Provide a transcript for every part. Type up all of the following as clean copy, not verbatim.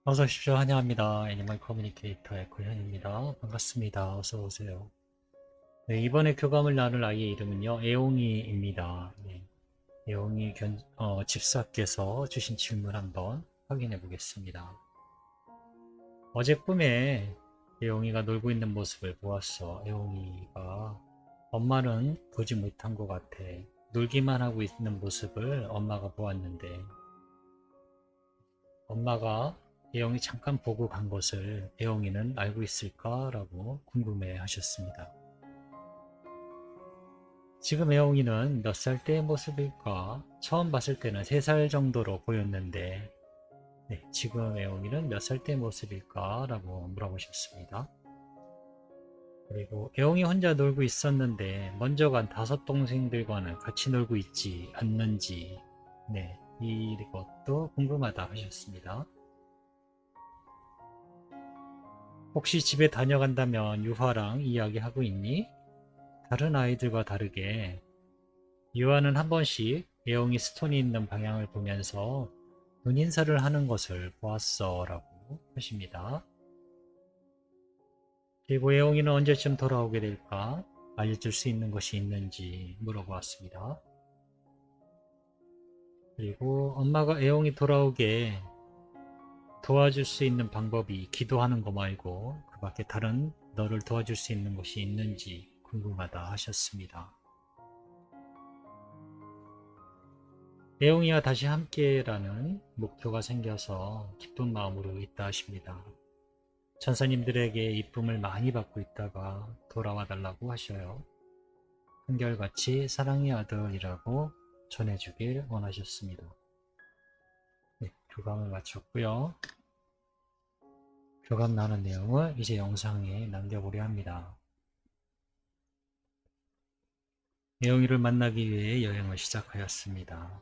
어서 오십시오. 환영합니다. 애니멀 커뮤니케이터의 고현입니다. 반갑습니다. 어서 오세요. 네, 이번에 교감을 나눌 아이의 이름은요, 애옹이입니다. 네, 애옹이 집사께서 주신 질문 한번 확인해 보겠습니다. 어제 꿈에 애옹이가 놀고 있는 모습을 보았어. 애옹이가 엄마는 보지 못한 것 같아. 놀기만 하고 있는 모습을 엄마가 보았는데 엄마가 애영이 잠깐 보고 간 것을 애영이는 알고 있을까라고 궁금해 하셨습니다. 지금 애영이는 몇 살 때의 모습일까? 처음 봤을 때는 3살 정도로 보였는데 네, 지금 애영이는 몇 살 때의 모습일까? 라고 물어보셨습니다. 그리고 애영이 혼자 놀고 있었는데 먼저 간 5동생들과는 같이 놀고 있지 않는지 네, 이것도 궁금하다 하셨습니다. 혹시 집에 다녀간다면 유화랑 이야기하고 있니? 다른 아이들과 다르게 유아는 한 번씩 애영이 스톤이 있는 방향을 보면서 눈인사를 하는 것을 보았어 라고 하십니다. 그리고 애영이는 언제쯤 돌아오게 될까? 알려줄 수 있는 것이 있는지 물어보았습니다. 그리고 엄마가 애영이 돌아오게 도와줄 수 있는 방법이 기도하는 거 말고 그 밖에 다른 너를 도와줄 수 있는 것이 있는지 궁금하다 하셨습니다. 애용이와 다시 함께라는 목표가 생겨서 기쁜 마음으로 있다 하십니다. 천사님들에게 이쁨을 많이 받고 있다가 돌아와 달라고 하셔요. 한결같이 사랑의 아들이라고 전해주길 원하셨습니다. 네, 교감을 마쳤고요. 교감 나눈 내용을 이제 영상에 남겨보려 합니다. 애용이를 만나기 위해 여행을 시작하였습니다.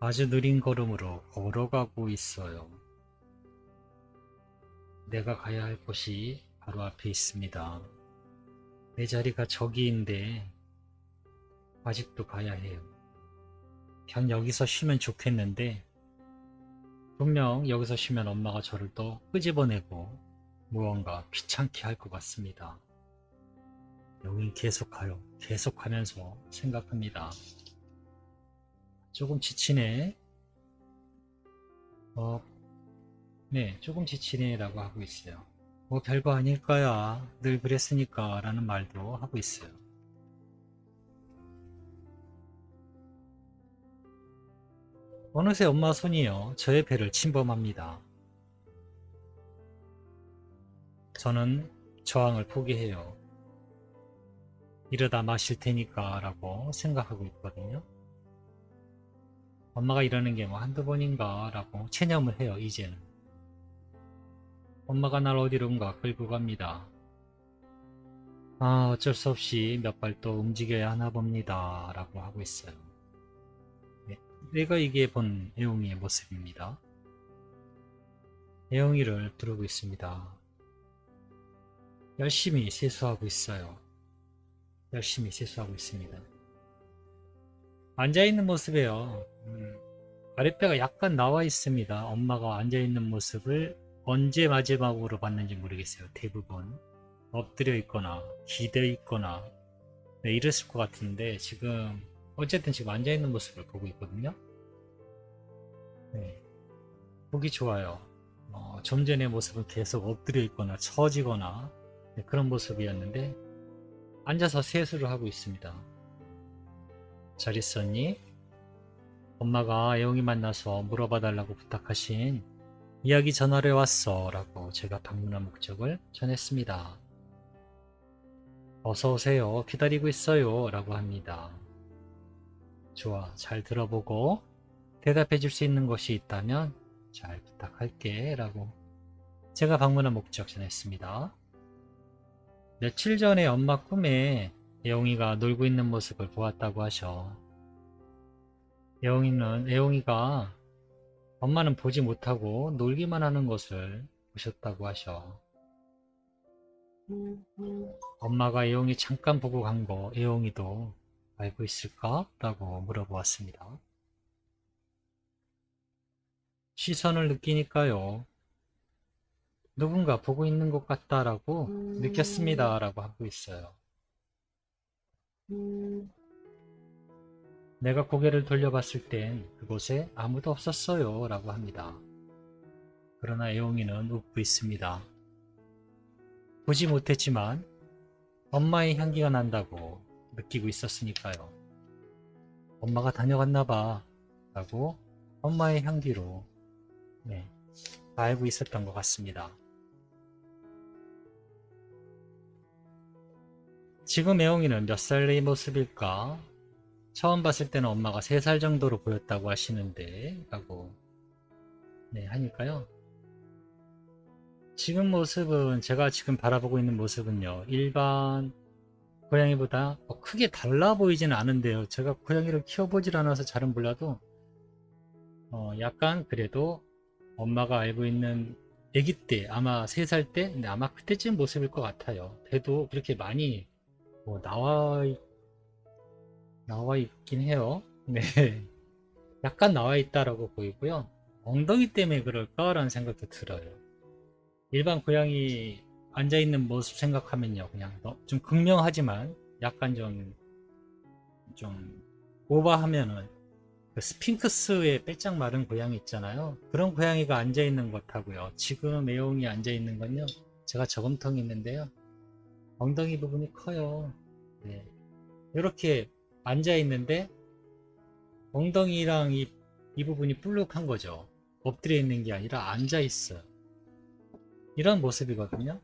아주 느린 걸음으로 걸어가고 있어요. 내가 가야 할 곳이 바로 앞에 있습니다. 내 자리가 저기인데 아직도 가야 해요. 그냥 여기서 쉬면 좋겠는데 분명 여기서 쉬면 엄마가 저를 또 끄집어내고 무언가 귀찮게 할 것 같습니다. 여기 계속가요. 계속하면서 생각합니다. 조금 지치네. 네, 조금 지치네 라고 하고 있어요. 뭐 별거 아닐 거야. 늘 그랬으니까 라는 말도 하고 있어요. 어느새 엄마 손이요. 저의 배를 침범합니다. 저는 저항을 포기해요. 이러다 마실 테니까 라고 생각하고 있거든요. 엄마가 이러는 게 뭐 한두 번인가 라고 체념을 해요. 이제는. 엄마가 날 어디론가 끌고 갑니다. 아, 어쩔 수 없이 몇 발 또 움직여야 하나 봅니다 라고 하고 있어요. 네, 내가 이게 본 애용이의 모습입니다. 애용이를 부르고 있습니다. 열심히 세수하고 있어요. 열심히 세수하고 있습니다. 앉아있는 모습이에요. 아랫배가 약간 나와 있습니다. 엄마가 앉아있는 모습을 언제 마지막으로 봤는지 모르겠어요. 대부분 엎드려 있거나 기대 있거나 네, 이랬을 것 같은데 지금 어쨌든 지금 앉아있는 모습을 보고 있거든요. 네, 보기 좋아요. 좀 전의 모습은 계속 엎드려 있거나 처지거나 네, 그런 모습이었는데 앉아서 세수를 하고 있습니다. 잘 있었니? 엄마가 애용이 만나서 물어봐 달라고 부탁하신 이야기 전하러 왔어 라고 제가 방문한 목적을 전했습니다. 어서 오세요. 기다리고 있어요 라고 합니다. 좋아. 잘 들어보고 대답해 줄 수 있는 것이 있다면 잘 부탁할게 라고 제가 방문한 목적 전했습니다. 며칠 전에 엄마 꿈에 애용이가 놀고 있는 모습을 보았다고 하셔. 애용이가 엄마는 보지 못하고 놀기만 하는 것을 보셨다고 하셔. 엄마가 애용이 잠깐 보고 간 거 애용이도 알고 있을까? 라고 물어보았습니다. 시선을 느끼니까요. 누군가 보고 있는 것 같다라고 느꼈습니다라고 하고 있어요. 내가 고개를 돌려봤을 땐 그곳에 아무도 없었어요 라고 합니다. 그러나 애옹이는 웃고 있습니다. 보지 못했지만 엄마의 향기가 난다고 느끼고 있었으니까요. 엄마가 다녀갔나 봐 라고 엄마의 향기로 알고 있었던 것 같습니다. 지금 애옹이는 몇 살의 모습일까? 처음 봤을 때는 엄마가 3살 정도로 보였다고 하시는데 라고 하니까요. 지금 모습은 제가 지금 바라보고 있는 모습은요. 일반 고양이보다 크게 달라 보이지는 않은데요. 제가 고양이를 키워보질 않아서 잘은 몰라도 약간 그래도 엄마가 알고 있는 아기 때 아마 3살 때 아마 그때쯤 모습일 것 같아요. 걔도 그렇게 많이 나와 있긴 해요. 네. 약간 나와 있다라고 보이고요. 엉덩이 때문에 그럴까라는 생각도 들어요. 일반 고양이 앉아있는 모습 생각하면요. 그냥 좀 극명하지만 약간 좀 오버하면은 그 스핑크스의 빼짝 마른 고양이 있잖아요. 그런 고양이가 앉아있는 것하고요. 지금 애용이 앉아있는 건요. 제가 저금통이 있는데요. 엉덩이 부분이 커요. 네. 이렇게 앉아있는데 엉덩이랑 이 부분이 볼록한 거죠. 엎드려 있는 게 아니라 앉아있어요. 이런 모습이거든요.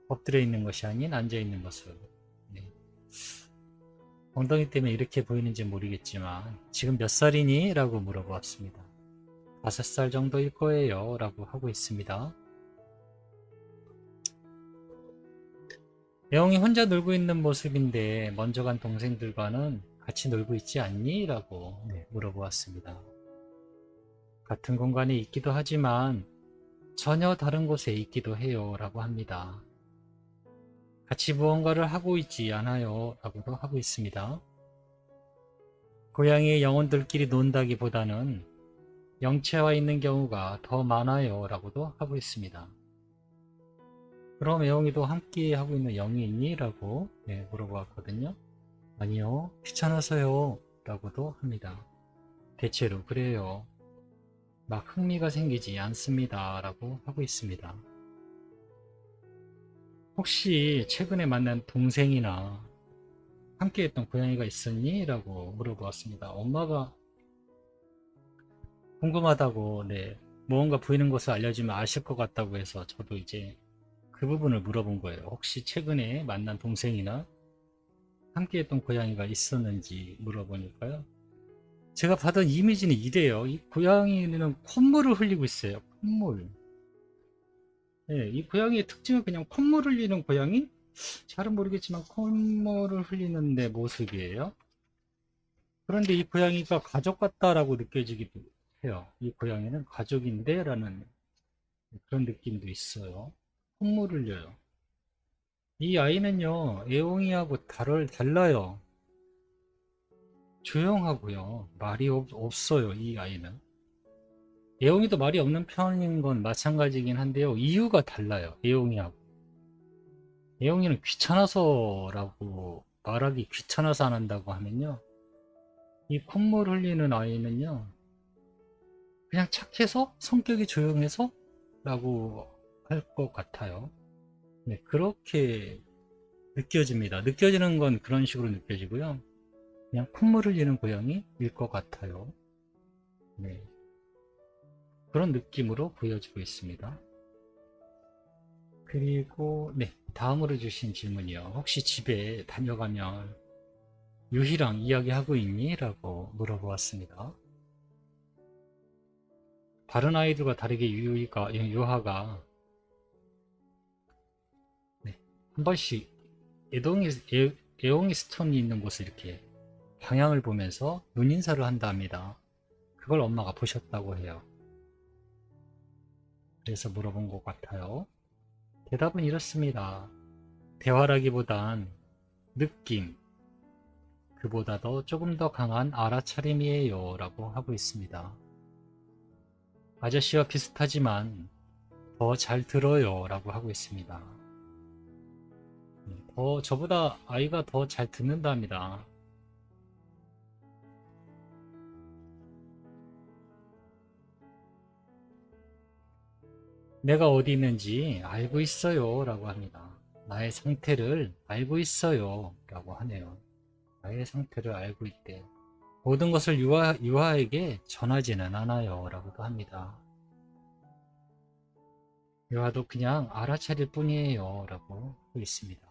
엎드려 있는 것이 아닌 앉아 있는 모습. 네. 엉덩이 때문에 이렇게 보이는지 모르겠지만 지금 몇 살이니? 라고 물어보았습니다. 5살 정도일 거예요 라고 하고 있습니다. 애용이 혼자 놀고 있는 모습인데 먼저 간 동생들과는 같이 놀고 있지 않니? 라고 물어보았습니다. 같은 공간에 있기도 하지만 전혀 다른 곳에 있기도 해요 라고 합니다. 같이 무언가를 하고 있지 않아요 라고도 하고 있습니다. 고양이의 영혼들끼리 논다기보다는 영체화 있는 경우가 더 많아요 라고도 하고 있습니다. 그럼 애용이도 함께 하고 있는 영이 있니? 라고 물어보았거든요. 아니요, 귀찮아서요 라고도 합니다. 대체로 그래요. 막 흥미가 생기지 않습니다 라고 하고 있습니다. 혹시 최근에 만난 동생이나 함께 했던 고양이가 있었니? 라고 물어보았습니다. 엄마가 궁금하다고 무언가 보이는 것을 알려주면 아실 것 같다고 해서 저도 이제 그 부분을 물어본 거예요. 혹시 최근에 만난 동생이나 함께 했던 고양이가 있었는지 물어보니까요. 제가 받은 이미지는 이래요. 이 고양이는 콧물을 흘리고 있어요. 콧물. 네, 이 고양이의 특징은 그냥 콧물 흘리는 고양이? 잘은 모르겠지만 콧물을 흘리는 내 모습이에요. 그런데 이 고양이가 가족 같다라고 느껴지기도 해요. 이 고양이는 가족인데 라는 그런 느낌도 있어요. 콧물을 흘려요. 이 아이는요, 애옹이하고 달라요. 조용하고요. 말이 없어요, 이 아이는. 애옹이도 말이 없는 편인 건 마찬가지긴 한데요. 이유가 달라요, 애옹이하고. 애옹이는 귀찮아서라고 말하기 귀찮아서 안 한다고 하면요. 이 콧물 흘리는 아이는요. 그냥 착해서 성격이 조용해서 라고 할 것 같아요. 네, 그렇게 느껴집니다. 느껴지는 건 그런 식으로 느껴지고요. 그냥 콧물 흘리는 고양이일 것 같아요. 네, 그런 느낌으로 보여지고 있습니다. 그리고 다음으로 주신 질문이요. 혹시 집에 다녀가면 유희랑 이야기하고 있니? 라고 물어보았습니다. 다른 아이들과 다르게 유하가 한 번씩 애옹이 스톤이 있는 곳을 이렇게 방향을 보면서 눈인사를 한답니다. 그걸 엄마가 보셨다고 해요. 그래서 물어본 것 같아요. 대답은 이렇습니다. 대화라기보단 느낌, 그보다도 조금 더 강한 알아차림이에요 라고 하고 있습니다. 아저씨와 비슷하지만 더 잘 들어요 라고 하고 있습니다. 저보다 아이가 더 잘 듣는다 합니다. 내가 어디 있는지 알고 있어요 라고 합니다. 나의 상태를 알고 있어요 라고 하네요. 나의 상태를 알고 있대. 모든 것을 유아에게 전하지는 않아요 라고도 합니다. 유아도 그냥 알아차릴 뿐이에요 라고 하고 있습니다.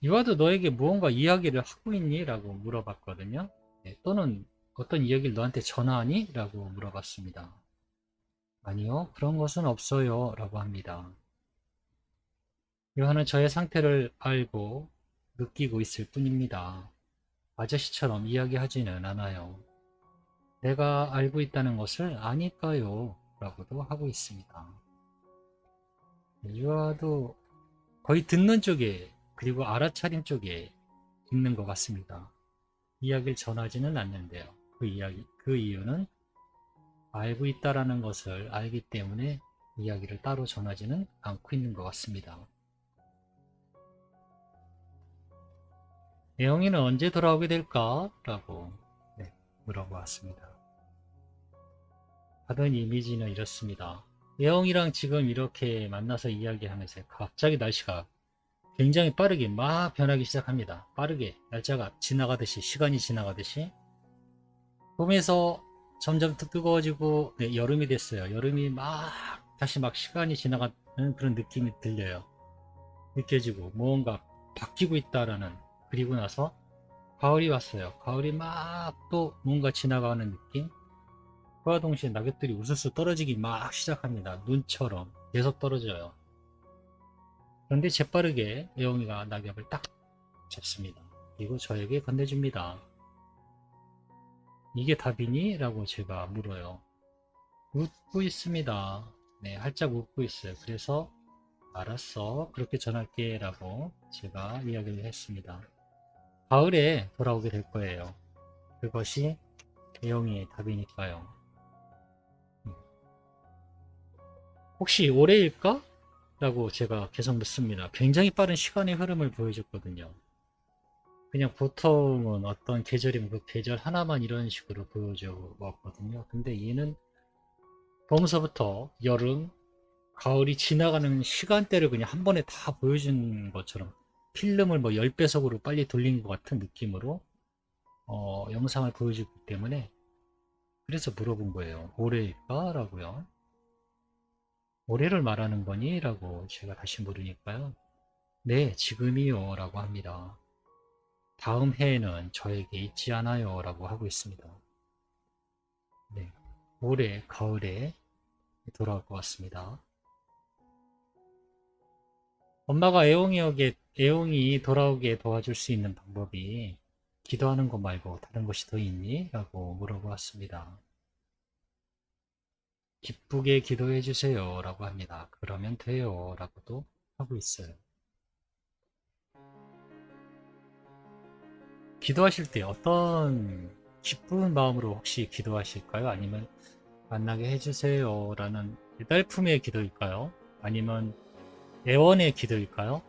유아도 너에게 무언가 이야기를 하고 있니? 라고 물어봤거든요. 네, 또는 어떤 이야기를 너한테 전하니? 라고 물어봤습니다. 아니요, 그런 것은 없어요 라고 합니다. 유아는 저의 상태를 알고 느끼고 있을 뿐입니다. 아저씨처럼 이야기하지는 않아요. 내가 알고 있다는 것을 아니까요 라고도 하고 있습니다. 유아도 거의 듣는 쪽에 그리고 알아차림 쪽에 있는 것 같습니다. 이야기를 전하지는 않는데요. 그 이유는 알고 있다라는 것을 알기 때문에 이야기를 따로 전하지는 않고 있는 것 같습니다. 애영이는 언제 돌아오게 될까? 라고 물어보았습니다. 받은 이미지는 이렇습니다. 애영이랑 지금 이렇게 만나서 이야기하면서 갑자기 날씨가 굉장히 빠르게 막 변하기 시작합니다. 빠르게 날짜가 지나가듯이 시간이 지나가듯이 봄에서 점점 더 뜨거워지고 여름이 됐어요. 여름이 막 다시 막 시간이 지나가는 그런 느낌이 들려요. 느껴지고 무언가 바뀌고 있다라는. 그리고 나서 가을이 왔어요. 가을이 막 또 뭔가 지나가는 느낌. 그와 동시에 낙엽들이 우수수 떨어지기 막 시작합니다. 눈처럼 계속 떨어져요. 그런데 재빠르게 애영이가 낙엽을 딱 잡습니다. 그리고 저에게 건네줍니다. 이게 답이니? 라고 제가 물어요. 웃고 있습니다. 네, 활짝 웃고 있어요. 그래서 알았어, 그렇게 전할게 라고 제가 이야기를 했습니다. 가을에 돌아오게 될 거예요. 그것이 애영이의 답이니까요. 혹시 올해일까? 라고 제가 계속 묻습니다. 굉장히 빠른 시간의 흐름을 보여줬거든요. 그냥 보통은 어떤 계절이면 그 계절 하나만 이런 식으로 보여줘 왔거든요. 근데 얘는 봄서부터 여름, 가을이 지나가는 시간대를 그냥 한 번에 다 보여준 것처럼 필름을 뭐 10배속으로 빨리 돌린 것 같은 느낌으로 영상을 보여주기 때문에 그래서 물어본 거예요. 올해일까? 라고요. 올해를 말하는 거니? 라고 제가 다시 물으니까요. 네, 지금이요. 라고 합니다. 다음 해에는 저에게 있지 않아요. 라고 하고 있습니다. 네, 올해 가을에 돌아올 것 같습니다. 엄마가 애용이 돌아오게 도와줄 수 있는 방법이 기도하는 것 말고 다른 것이 더 있니? 라고 물어보았습니다. 기쁘게 기도해 주세요. 라고 합니다. 그러면 돼요. 라고도 하고 있어요. 기도하실 때 어떤 기쁜 마음으로 혹시 기도하실까요? 아니면 만나게 해주세요. 라는 배달품의 기도일까요? 아니면 애원의 기도일까요?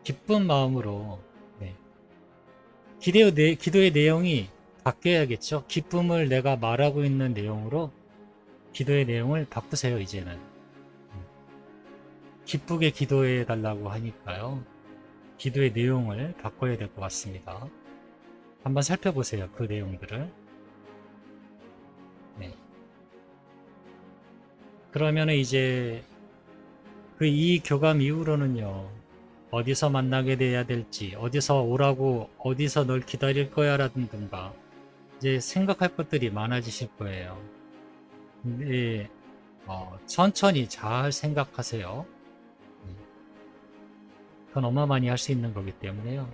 기쁜 마음으로, 네. 기도의 내용이 바뀌어야겠죠? 기쁨을 내가 말하고 있는 내용으로 기도의 내용을 바꾸세요, 이제는. 기쁘게 기도해 달라고 하니까요. 기도의 내용을 바꿔야 될 것 같습니다. 한번 살펴보세요, 그 내용들을. 네. 그러면 이제 이 교감 이후로는요, 어디서 만나게 돼야 될지, 어디서 오라고, 어디서 널 기다릴 거야 라든가, 이제 생각할 것들이 많아지실 거예요. 근데, 천천히 잘 생각하세요. 그건 어마어마히 할 수 있는 거기 때문에요.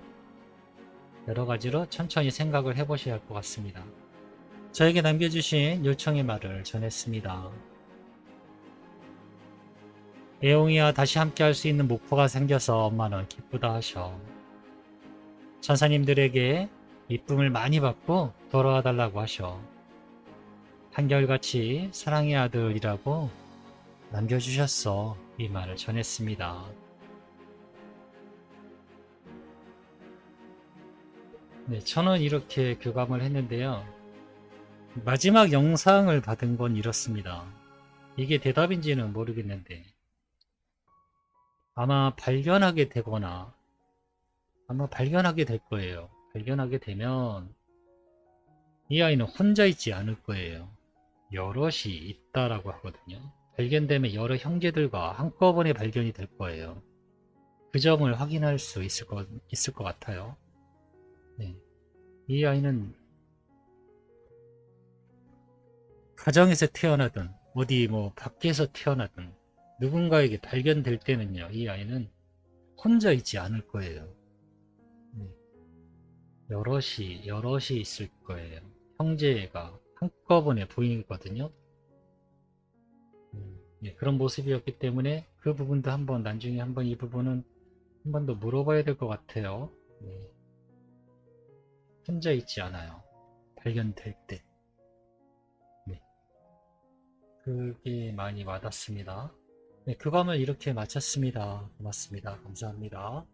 여러 가지로 천천히 생각을 해보셔야 할 것 같습니다. 저에게 남겨주신 요청의 말을 전했습니다. 애용이와 다시 함께 할 수 있는 목표가 생겨서 엄마는 기쁘다 하셔. 천사님들에게 이쁨을 많이 받고 돌아와 달라고 하셔. 한결같이 사랑의 아들이라고 남겨주셨어. 이 말을 전했습니다. 네, 저는 이렇게 교감을 했는데요. 마지막 영상을 받은 건 이렇습니다. 이게 대답인지는 모르겠는데 아마 발견하게 되거나 아마 발견하게 될 거예요. 발견하게 되면 이 아이는 혼자 있지 않을 거예요. 여럿이 있다라고 하거든요. 발견되면 여러 형제들과 한꺼번에 발견이 될 거예요. 그 점을 확인할 수 있을 것 같아요. 네. 이 아이는 가정에서 태어나든 어디 뭐 밖에서 태어나든 누군가에게 발견될 때는요, 이 아이는 혼자 있지 않을 거예요. 네. 여럿이 있을 거예요. 형제가 한꺼번에 보이거든요. 네, 그런 모습이었기 때문에 그 부분도 한번 나중에 한번 이 부분은 한 번 더 물어봐야 될 것 같아요. 네, 혼자 있지 않아요. 발견될 때. 네, 그게 많이 와닿습니다. 네, 교감을 이렇게 마쳤습니다. 고맙습니다. 감사합니다.